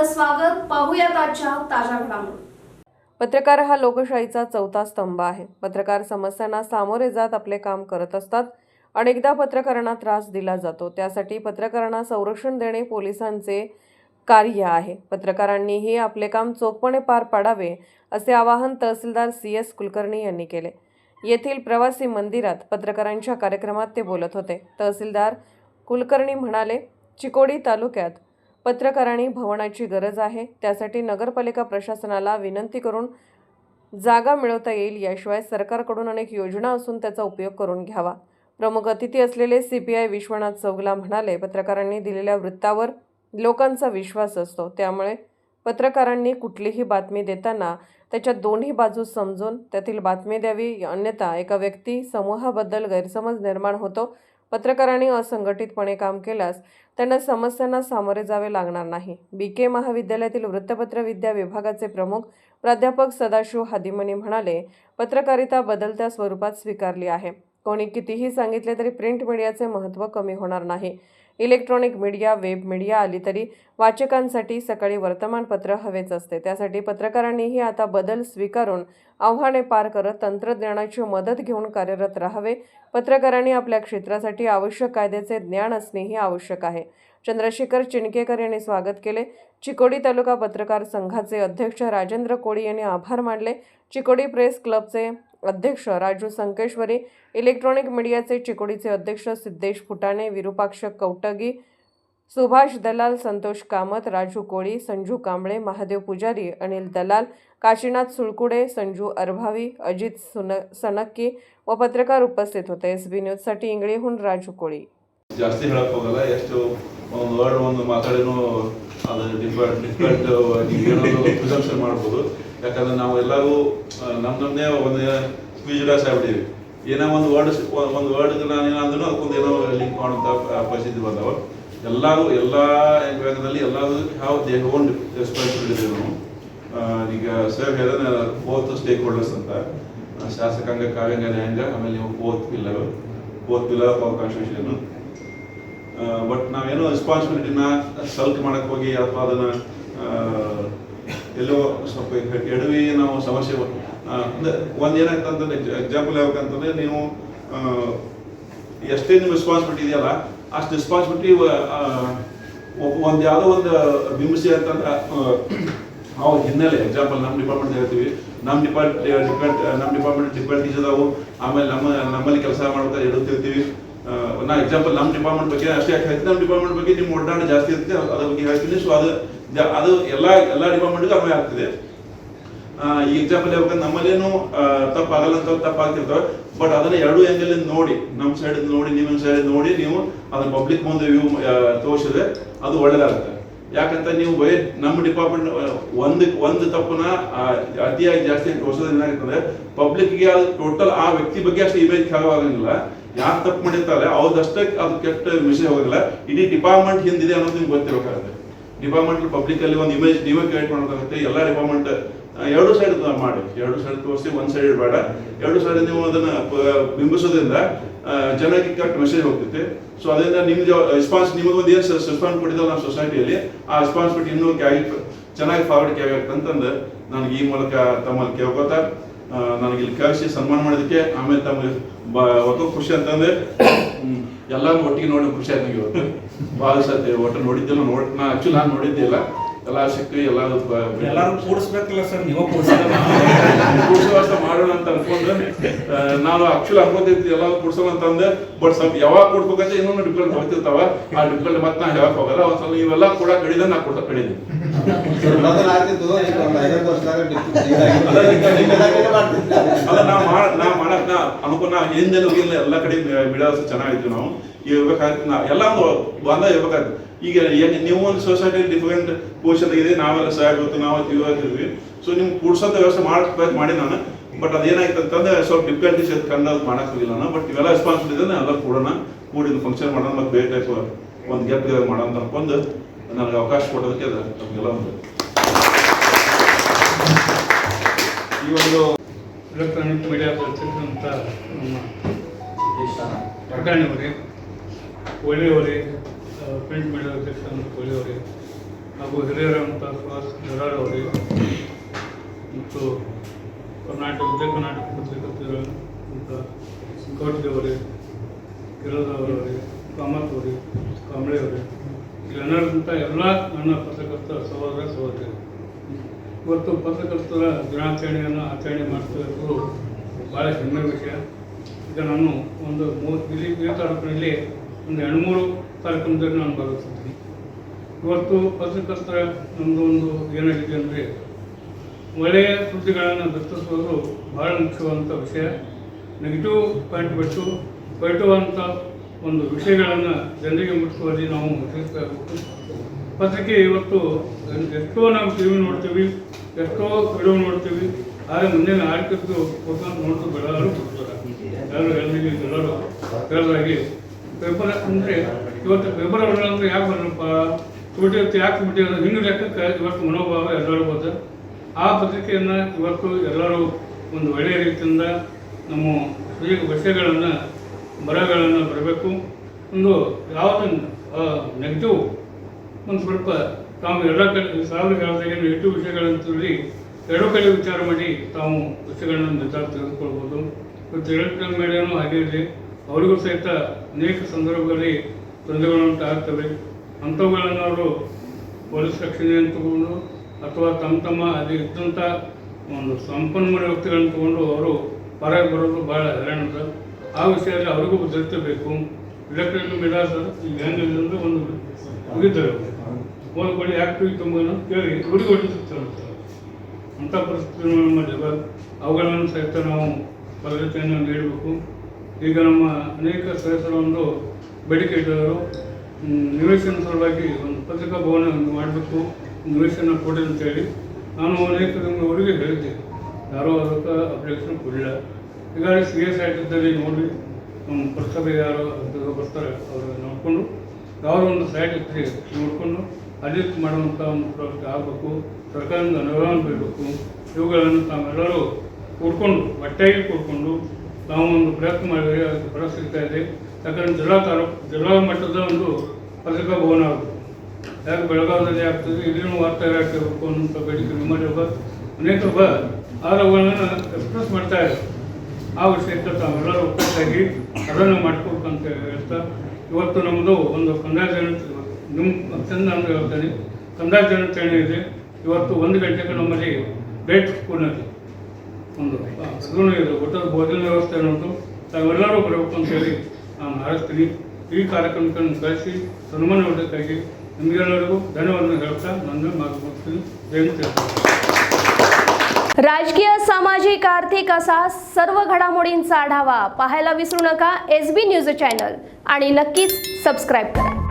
आपलं स्वागत. पाहूयात आजच्या ताज्या घडामोडी. पत्रकार हा लोकशाहीचा चौथा स्तंभ आहे. पत्रकार समस्यांना सामोरे जात आपले काम करत असतात. अनेकदा पत्रकारांना त्रास दिला जातो. त्यासाठी पत्रकारांना संरक्षण देणे पोलिसांचे कार्य आहे. पत्रकारांनीही आपले काम चोखपणे पार पाडावे असे आवाहन तहसीलदार CS कुलकर्णी यांनी केले. येथील प्रवासी मंदिरात पत्रकारांच्या कार्यक्रमात ते बोलत होते. तहसीलदार कुलकर्णी म्हणाले, चिकोडी तालुक्यात पत्रकारांनी भवनाची गरज आहे. त्यासाठी नगरपालिका प्रशासनाला विनंती करून जागा मिळवता येईल. याशिवाय सरकारकडून अनेक योजना असून त्याचा उपयोग करून घ्यावा. प्रमुख अतिथी असलेले CPI विश्वनाथ चौगला म्हणाले, पत्रकारांनी दिलेल्या वृत्तावर लोकांचा विश्वास असतो. त्यामुळे पत्रकारांनी कुठलीही बातमी देताना त्याच्या दोन्ही बाजू समजून त्यातील बातमी द्यावी. अन्यथा एका व्यक्ती समूहाबद्दल गैरसमज निर्माण होतो. पत्रकारांनी असंघटितपणे काम केल्यास त्यांना समस्यांना सामोरे जावे लागणार नाही. BK महाविद्यालयातील वृत्तपत्र विद्या विभागाचे प्रमुख प्राध्यापक सदाशिव हादिमनी म्हणाले, पत्रकारिता बदलत्या स्वरूपात स्वीकारली आहे. कोणी कितीही सांगितले तरी प्रिंट मीडियाचे महत्त्व कमी होणार नाही. इलेक्ट्रॉनिक मीडिया, वेब मीडिया आली तरी वाचकांसाठी सकाळी वर्तमानपत्र हवेच असते. त्यासाठी पत्रकारांनीही आता बदल स्वीकारून आव्हाने पार करत तंत्रज्ञानाची मदत घेऊन कार्यरत राहावे. पत्रकारांनी आपल्या क्षेत्रासाठी आवश्यक कायद्याचे ज्ञान असणेही आवश्यक आहे. चंद्रशेखर चिनकेकर यांनी स्वागत केले. चिकोडी तालुका पत्रकार संघाचे अध्यक्ष राजेंद्र कोळी यांनी आभार मानले. चिकोडी प्रेस क्लबचे अध्यक्ष राजू संकेश्वरी, इलेक्ट्रॉनिक मीडियाचे चिकोडीचे अध्यक्ष सिद्धेश फुटाणे, विरूपाक्ष कौटगी, सुभाष दलाल, संतोष कामत, राजू कोळी, संजू कांबळे, महादेव पुजारी, अनिल दलाल, काशीनाथ सुळकुडे, संजू अरभावी, अजित सनक्की व पत्रकार उपस्थित होते. SB न्यूजसाठी इंगळीहून राजू कोळी. ಜಾಸ್ತಿ ಹೇಳಕ್ ಹೋಗಲ್ಲ. ಎಷ್ಟು ಒಂದು ವರ್ಡ್ ಒಂದು ಮಾತಾಡೇನು ಅದನ್ನು ಡಿಫರೆಂಟ್ ಪ್ರಿಸಂಪ್ಷನ್ ಮಾಡ್ಬೋದು. ಯಾಕಂದ್ರೆ ನಾವು ಎಲ್ಲರೂ ನಮ್ಮನ್ನೇ ಒಂದು ಸ್ಪೀಚ್ಲೆಸ್ ಆಗ್ಬಿಟ್ಟಿವಿ. ಏನೋ ಒಂದು ವರ್ಡ್ಗೆ ನಾನು ಏನಂದ್ರೂ ಅದಕ್ಕೊಂದು ಏನೋ ಲಿಂಕ್ ಮಾಡುವಂಥ ಪರಿಸ್ಥಿತಿ ಬಂದವ. ಎಲ್ಲರೂ ಎಲ್ಲ ವಿಭಾಗದಲ್ಲಿ ಎಲ್ಲರೂ ಹ್ಯಾವ್ ದೇ ಓನ್ ರೆಸ್ಪಾನ್ಸಿಬಿಲಿಟಿ. ನಾವು ಈಗ ಸರ್ ಹೇಳಿದ ಬೋತ್ ಸ್ಟೇಕ್ ಹೋಲ್ಡರ್ಸ್ ಅಂತ ಶಾಸಕಾಂಗ, ಕಾರ್ಯಾಂಗ, ನ್ಯಾಯಾಂಗ, ಆಮೇಲೆ ನೀವು fourth pillar of constitution. But ನಾವೇನೋ ರೆಸ್ಪಾನ್ಸಿಬಿಲಿಟಿನ ಸಲ್ಟ್ ಮಾಡಕ್ಕೆ ಹೋಗಿ ಅಥವಾ ಅದನ್ನು ಎಲ್ಲೋ ಸ್ವಲ್ಪ ಎಡವಿ ನಾವು ಸಮಸ್ಯೆ ಅಂದರೆ ಒಂದು ಏನಾಗ್ತದೆ ಅಂತಂದರೆ ಎಕ್ಸಾಂಪಲ್ ಹೇಳ್ಬೇಕಂತಂದರೆ ನೀವು ಎಷ್ಟೇ ನಿಮ್ಮ ರೆಸ್ಪಾನ್ಸಿಬಿಲಿಟಿ ಇದೆಯಲ್ಲ ಅಷ್ಟು ರೆಸ್ಪಾನ್ಸಿಬಿಲಿಟಿ ಒಂದು ಯಾವುದೋ ಒಂದು ಬಿಂಬಿಸಿ ಅಂತಂದ್ರೆ ನಾವು ಹಿನ್ನೆಲೆ ಎಕ್ಸಾಂಪಲ್ ನಮ್ಮ ಡಿಪಾರ್ಟ್ಮೆಂಟ್ ಹೇಳ್ತೀವಿ. ನಮ್ಮ ಡಿಪಾರ್ಟ್ಮೆಂಟ್ ಡಿಫ್ರೆಂಟ್ ಅದಾವು. ಆಮೇಲೆ ನಮ್ಮಲ್ಲಿ ಕೆಲಸ ಮಾಡ್ತಾ ಇಡುತ್ತಿರ್ತೀವಿ. ನಾ ಎಕ್ಸಾಂಪಲ್ ನಮ್ಮ ಡಿಪಾರ್ಟ್ಮೆಂಟ್ ಬಗ್ಗೆ ಅಷ್ಟೇ ಯಾಕೆ ಹೇಳ್ತೀನಿ, ನಮ್ಮ ಡಿಪಾರ್ಟ್ಮೆಂಟ್ ಬಗ್ಗೆ ನಿಮ್ಮ ಒಡ್ಡಾಣ ಜಾಸ್ತಿ ಇರುತ್ತೆ, ಅದ್ರ ಬಗ್ಗೆ ಹೇಳ್ತೀನಿ. ಸೊ ಅದು ಎಲ್ಲ ಡಿಪಾರ್ಟ್ಮೆಂಟ್ಗೂ ಅನ್ವಯ ಆಗ್ತಿದೆ. ಈ ಎಕ್ಸಾಂಪಲ್ ಹೇಳ್ಬೇಕಂದ್ರೆ ನಮ್ಮಲ್ಲೇನು ತಪ್ಪಾಗಲ್ಲ ಅಂತ ತಪ್ಪಾಗ್ತಿರ್ತವೆ. ಬಟ್ ಅದನ್ನ ಎರಡು ಆ್ಯಂಗಲ್ ನೋಡಿ, ನಮ್ಮ ಸೈಡ್ ನೋಡಿ, ನಿಮ್ಮ ಸೈಡ್ ನೋಡಿ ನೀವು ಅದನ್ನ ಪಬ್ಲಿಕ್ ಮುಂದೆ ವ್ಯೂ ತೋರಿಸಿದ್ರೆ ಅದು ಒಳ್ಳೇದಾಗುತ್ತೆ. ಯಾಕಂತ ನೀವು ನಮ್ಮ ಡಿಪಾರ್ಟ್ಮೆಂಟ್ ಒಂದು ತಪ್ಪನ್ನ ಅತಿಯಾಗಿ ಜಾಸ್ತಿ ತೋರಿಸೋದ್ರಿಂದ ಏನಾಗ್ತದೆ, ಪಬ್ಲಿಕ್ಗೆ ಅದು ಟೋಟಲ್ ಆ ವ್ಯಕ್ತಿ ಬಗ್ಗೆ ಅಷ್ಟು ಇಮೇಜ್ ಆಗಂಗಿಲ್ಲ. ಯಾರು ತಪ್ಪು ಮಾಡಿರ್ತಾರೆ ಅವ್ರದಷ್ಟೇ ಅದು ಕೆಟ್ಟ ಮೆಸೇಜ್ ಹೋಗಿಲ್ಲ. ಇಡೀ ಡಿಪಾರ್ಟ್ಮೆಂಟ್ ಹಿಂದಿದೆ ಅನ್ನೋದು ನಿಮ್ಗೆ ಗೊತ್ತಿರಬೇಕಾಗುತ್ತೆ. ಡಿಪಾರ್ಟ್ಮೆಂಟ್ ಪಬ್ಲಿಕ್ ಅಲ್ಲಿ ಒಂದು ಇಮೇಜ್ ನೀವೇ ಕ್ರಿಯೇಟ್ ಮಾಡೋದಾಗುತ್ತೆ. ಎಲ್ಲ ಡಿಪಾರ್ಟ್ಮೆಂಟ್ ಎರಡು ಸೈಡ್ ಮಾಡಿ, ಎರಡು ಸೈಡ್ ತೋರಿಸಿ, ಒಂದು ಸೈಡ್ ಬೇಡ, ಎರಡು ಸೈಡ್ ನೀವು ಅದನ್ನ ಬಿಂಬಿಸೋದ್ರಿಂದ ಜನಕ್ಕೆ ಕರೆಕ್ಟ್ ಮೆಸೇಜ್ ಹೋಗ್ತೈತೆ. ಸೊ ಅದರಿಂದ ನಿಮ್ದು ರೆಸ್ಪಾನ್ಸ್, ನಿಮಗೊಂದು ಏನು ರೆಸ್ಪಾನ್ಸ್ ಕೊಟ್ಟಿದ್ದಲ್ಲ ನಮ್ಮ ಸೊಸೈಟಿಯಲ್ಲಿ, ಆ ರೆಸ್ಪಾನ್ಸಿಬಿಲಿಟಿ ಇನ್ನೂ ಚೆನ್ನಾಗಿ ಫಾರ್ವರ್ಡ್ ಆಗತ್ತೆ ಅಂತಂದು ನನಗೆ ಈ ಮೂಲಕ ತಮ್ಮಲ್ಲಿ ಕೇಳ್ಕೊತಾ ನನಗೆ ಇಲ್ಲಿ ಕಳಿಸಿ ಸನ್ಮಾನ ಮಾಡೋದಕ್ಕೆ, ಆಮೇಲೆ ತಮಗೆ ಒಟ್ಟು ಖುಷಿ ಅಂತಂದ್ರೆ ಎಲ್ಲರೂ ಒಟ್ಟಿಗೆ ನೋಡಿ ಖುಷಿ ಆಯ್ತು ನನಗೆ. ಇವತ್ತು ಭಾಳ ಸತಿ ಒಟ್ಟು ನೋಡಿದ್ದಿಲ್ಲ, ನಾನು ನೋಡಿದ್ದಿಲ್ಲ. ಎಲ್ಲ ಸಿಕ್ಕು ಎಲ್ಲರೂ ಕೂಡಿಸ್ಬೇಕಲ್ಲ ಸರ್, ನೀವು ಕೂಡಿಸುವಷ್ಟು ಮಾಡೋಣ ಅಂತ ಅನ್ಕೊಂಡು ನಾನು ಆಕ್ಚುಲಿ ಅನ್ಕೋತಿರ್ತೀವಿ ಎಲ್ಲ ಕೂಡ್ಸೋಣ ಅಂತಂದೆ. ಬಟ್ ಸ್ವಲ್ಪ ಯಾವಾಗ ಕೊಡ್ಬೇಕಂತ ಇನ್ನೊಂದು ಡಿಫ್ರೆಂಟ್ ಹೋಗ್ತಿರ್ತಾವ. ಆ ಡಿಫ್ರೆಂಟ್ ಮತ್ತೆ ನಾ ಹೇಳಕ್ ಹೋಗಲ್ಲ. ಒಂದ್ ಸ್ವಲ್ಪ ಇವೆಲ್ಲ ಕೂಡ ಕಡಿದ ನಾ ಕೊಡ್ತಾ ಕಡಿದೀನಿ. ಅದ ನಾ ಮಾಡಕ್ ಅನ್ಕೊ ನಾ ಹಿಂದೆಲ್ಲ ಎಲ್ಲ ಕಡೆ ಮಿಡಲ್ಸ್ ಚೆನ್ನಾಗಿದ್ವಿ. ನಾವು ಇರ್ಬೇಕಾಗ್ತದೆ, ಎಲ್ಲ ಬಂದ ಇರ್ಬೇಕಾಗ್ತದೆ. ಈಗ ನೀವು ಒಂದು ಸೊಸೈಟಿ ಡಿಫರೆಂಟ್ ಪೊಸಿಷನ್ ಇದೆ, ನಾವೆಲ್ಲ ಸಾಯ್ಬೇಕು, ನಾವು ಇರ್ತೀವಿ. ಸೊ ನಿಮ್ಗೆ ಕೂಡ್ಸೋಂಥ ವ್ಯವಸ್ಥೆ ಮಾಡಕ್ ಮಾಡಿ ನಾನು. ಬಟ್ ಅದೇನಾಯ್ತು ಅಂತಂದ್ರೆ ಸ್ವಲ್ಪ ಡಿಫಿಕಲ್ಟೀಸ್ ಕಂಡು ಅದು ಮಾಡಕ್ ಹೋಗಿಲ್ಲ ನಾನು. ಬಟ್ ಇವೆಲ್ಲ ರೆಸ್ಪಾನ್ಸಿಬಿಲಿಟಿ ಇದೆ, ಎಲ್ಲ ಕೂಡಿ ಫಂಕ್ಷನ್ ಮಾಡೋಣ, ಮತ್ತೆ ಬೇರೆ ಟೈಪ್ ಒಂದು ಗೆಟ್ ಟುಗೆದರ್ ಮಾಡೋಣ ಅಂತ ಅನ್ಕೊಂಡು ನನಗೆ ಅವಕಾಶ ಕೊಡೋದಕ್ಕೆ ನಮಗೆಲ್ಲ ಒಂದು ಈ ಒಂದು ಎಲೆಕ್ಟ್ರಾನಿಕ್ ಮೀಡಿಯಾ ಬರ್ತಿರ್ತಂಥ ನಮ್ಮ ಪ್ರಧಾನಿಯವರೇ, ಒಳ್ಳೆಯವರೇ, ಪ್ರಿಂಟ್ ಮೀಡಿಯಾ ಅಧ್ಯಕ್ಷ ಒಳ್ಳೆಯವರೇ, ಹಾಗೂ ಹಿರಿಯರಂಥ ಸುಹಾಸ್ ಜರಾರ್ ಅವರಿಗೆ ಮತ್ತು ವಿಜಯ ಕರ್ನಾಟಕ ಪತ್ರಿಕರ್ತರ ಅಂತ ಗೌಡ್ದೇವರೇ, ಕಿರದವರವರಿಗೆ, ಕಾಮತ್ ಅವರಿಗೆ, ಕಾಂಬಳೆ ಅವರೇ, ಇಲ್ಲೆಲ್ಲರಂಥ ಎಲ್ಲ ನನ್ನ ಪತ್ರಕರ್ತ ಸಹೋದರ ಸಹೋದರಿ, ಇವತ್ತು ಪತ್ರಕರ್ತರ ದಿನಾಚರಣೆಯನ್ನು ಆಚರಣೆ ಮಾಡ್ತಿರೋದು ಭಾಳ ಹೆಮ್ಮೆ ವಿಷಯ. ಈಗ ನಾನು ಈ ತಾಲೂಕಿನಲ್ಲಿ ಒಂದು 2-3 ಕಾರ್ಯಕ್ರಮದಲ್ಲಿ ನಾನು ಭಾಗವಹಿಸ್ತೀನಿ. ಇವತ್ತು ಪತ್ರಕರ್ತರ ನಮ್ಮದು ಏನಾಗಿದೆ ಅಂದರೆ, ಒಳ್ಳೆಯ ಸುದ್ದಿಗಳನ್ನು ದರ್ಶಿಸುವುದು ಭಾಳ ಮುಖ್ಯವಾದಂಥ ವಿಷಯ. ನೆಗೆಟಿವ್ ಪಾಯಿಂಟ್ ಬಿಟ್ಟು ಪಾಸಿಟಿವ್ ಅಂತ ಒಂದು ವಿಷಯಗಳನ್ನು ಜನರಿಗೆ ಮುಟ್ಟಿಸುವಲ್ಲಿ ನಾವು ತಿಳಿಸಬೇಕು. ಪತ್ರಿಕೆ ಇವತ್ತು ಎಷ್ಟೋ ನಾವು ಟಿ ವಿ ನೋಡ್ತೀವಿ, ಎಷ್ಟೋ ವಿಡಿಯೋ ನೋಡ್ತೀವಿ, ಆದರೆ ಮುಂದಿನ ಆರ್ಥಿಕತೆ ನೋಡ್ತು ಬೆಳೆದಾರು ಯಾರು ಎಲ್ಲರೂ ಹೇಳೋದಾಗಿ ಪೇಪರ್ ಅಂದರೆ ಇವತ್ತು ಪೇಪರ್ ಅಂದ್ರೆ ಯಾಕೆ ಬರಲ್ಲಪ್ಪ ಬಿಟ್ಟಿರುತ್ತೆ, ಯಾಕೆ ಬಿಟ್ಟಿರೋದು ಹಿಂಗೆ ಲೆಕ್ಕಕ್ಕೆ ಇವತ್ತು ಮನೋಭಾವ ಎಲ್ಲರೂ ಬಂದ ಆ ಪತ್ರಿಕೆಯನ್ನು ಇವತ್ತು ಎಲ್ಲರೂ ಒಂದು ಒಳ್ಳೆಯ ರೀತಿಯಿಂದ ನಮ್ಮ ವಿಷಯಗಳನ್ನು ಬರಹಗಳನ್ನು ಬರಬೇಕು. ಒಂದು ಯಾವುದೇ ನೆಗೆಟಿವ್ ಒಂದು ಸ್ವಲ್ಪ ತಾವು ಎಲ್ಲ ಕಡೆ ಸಾವಿರ ಹೇಳಿದಾಗ ನೆಗೆಟಿವ್ ವಿಷಯಗಳನ್ನು ತಿಳಿ ಎರಡೂ ಕಡೆ ವಿಚಾರ ಮಾಡಿ ತಾವು ವಿಷಯಗಳನ್ನು ನಿರ್ಧಾರ ತೆಗೆದುಕೊಳ್ಬೋದು. ಇವತ್ತು ಎಲೆಕ್ಟ್ರಾನಿಕ್ ಮೀಡಿಯಾನೂ ಹಾಗೆ ಇದೆ, ಅವರಿಗೂ ಸಹಿತ ಅನೇಕ ಸಂದರ್ಭಗಳಲ್ಲಿ ತೊಂದರೆಗಳು ಆಗ್ತವೆ. ಅಂಥವುಗಳನ್ನು ಅವರು ಪೊಲೀಸ್ ರಕ್ಷಣೆಯನ್ನು ತಗೊಂಡು ಅಥವಾ ತಮ್ಮ ಅಲ್ಲಿ ಇದ್ದಂಥ ಒಂದು ಸಂಪನ್ಮೂಲ ವ್ಯಕ್ತಿಗಳನ್ನು ತಗೊಂಡು ಅವರು ಹೊರಗೆ ಬರೋದು ಭಾಳ ಹೈರಾಣದ. ಆ ವಿಷಯದಲ್ಲಿ ಅವರಿಗೂ ಭದ್ರತೆ ಬೇಕು. ಎಲೆಕ್ಟ್ರಾನಿಕ್ ಮೀಡಿಯಾ ಸರ್ ಈಗ ಹೆಂಗಿದೆ ಅಂದರೆ ಒಂದು ಮುಗಿದ್ದಾರೆ ಓದ್ಕೊಳ್ಳಿ ಆ್ಯಕ್ಟಿವ್ ತುಂಬ ಕೇಳಿ ಹುಡುಗಿ ಹೊಡಿತಾರೆ. ಅಂಥ ಪರಿಸ್ಥಿತಿ ನಮ್ಮಲ್ಲಿವೆ. ಅವುಗಳನ್ನು ಸಹಿತ ನಾವು ಭದ್ರತೆಯನ್ನು ನೀಡಬೇಕು. ಈಗ ನಮ್ಮ ಅನೇಕ ಸದಸ್ಯರು ಒಂದು ಬೇಡಿಕೆ ಇಟ್ಟವರು ನಿವೇಶನ ಸಲುವಾಗಿ ಒಂದು ಪತ್ರಿಕಾ ಭವನ ಮಾಡಬೇಕು, ನಿವೇಶನ ಕೊಡಿ ಅಂತೇಳಿ ನಾನು ಅನೇಕ ಅವರಿಗೆ ಹೇಳಿದ್ದೆ. ಯಾರೋ ಅದಕ್ಕೆ ಅಪ್ಲಿಕೇಶನ್ ಕೊಡಲಿಲ್ಲ. ಹೀಗಾಗಿ CS ಆಗಿದ್ದಲ್ಲಿ ನೋಡಿ ನಮ್ಮ ಪುರಸಭೆ ಯಾರು ಬರ್ತಾರೆ ಅವರು ನೋಡಿಕೊಂಡು ಯಾವುದೋ ಒಂದು ಸೈಟ್ ಇದ್ದರೆ ನೋಡಿಕೊಂಡು ಅಲ್ಲಿ ಮಾಡುವಂಥ ಒಂದು ಪ್ರವೃತ್ತಿ ಆಗಬೇಕು. ಸರ್ಕಾರದಿಂದ ಅನುದಾನ ಬರಬೇಕು. ಇವುಗಳನ್ನು ತಾವೆಲ್ಲರೂ ಕೂಡ್ಕೊಂಡು ಒಟ್ಟಾಗಿ ಕೂಡ್ಕೊಂಡು ನಾವು ಒಂದು ಪ್ರಯತ್ನ ಮಾಡಿದರೆ ಅದಕ್ಕೆ ಫಲ ಸಿಗ್ತಾ ಇದೆ. ಯಾಕಂದರೆ ಜಿಲ್ಲಾ ಮಟ್ಟದ ಒಂದು ಪತ್ರಿಕಾ ಭವನ ಆಗಬೇಕು. ಯಾಕೆ ಬೆಳಗಾವಿಯಲ್ಲಿ ಆಗ್ತದೆ, ಇಲ್ಲಿನೂ ವಾರ್ತಾ ಇಲಾಖೆ ಬೇಕು ಅನ್ನೋಂಥ ಬೇಡಿಕೆ ನಿಮ್ಮಲ್ಲಿ ಅನೇಕ ಆರೋಪಗಳನ್ನು ಎಕ್ಸ್ಪ್ರೆಸ್ ಮಾಡ್ತಾ ಇದ್ದಾರೆ. ಆ ವಿಷಯಕ್ಕೆ ತಾವೆಲ್ಲರೂ ಒಟ್ಟಾಗಿ ಅದನ್ನು ಮಾಡ್ಕೋಬೇಕಂತ ಹೇಳ್ತಾ ಇವತ್ತು ನಮ್ಮದು ಒಂದು ಕಂದಾಯ ದಿನಾಚರಣೆ ನಿಮ್ಮ ಚಂದ ಅಂತ ಹೇಳ್ತಾನೆ. ಕಂದಾಯ ದಿನಾಚರಣೆ ಇದೆ. ಇವತ್ತು 1 ಗಂಟೆಗೆ ನಮ್ಮಲ್ಲಿ ಡೇಟ್ ಸ್ಕೂಲ್ನಲ್ಲಿ ಒಂದು ಅದೂ ಇದೆ, ಊಟದ ಭೋಜನ ವ್ಯವಸ್ಥೆ ಅನ್ನೋದು ತಾವೆಲ್ಲರೂ ಬರಬೇಕು ಅಂತೇಳಿ ನಾನು ಹಾರೈಸ್ತೀನಿ. ಈ ಕಾರ್ಯಕ್ರಮಕ್ಕೆ ಕಳಿಸಿ ಸನ್ಮಾನ ಮಾಡೋದಕ್ಕಾಗಿ ನಿಮಗೆಲ್ಲರಿಗೂ ಧನ್ಯವಾದ ಹೇಳ್ತಾ ನನ್ನ ಮಾತು ಮುಗಿಸ್ತೀನಿ. ಜಯಂತಿ. राजकीय, सामाजिक, आर्थिक असा सर्व घडामोडींचा आढावा पाहायला विसरू नका SB न्यूज चॅनल आणि नक्कीच सबस्क्राईब करा.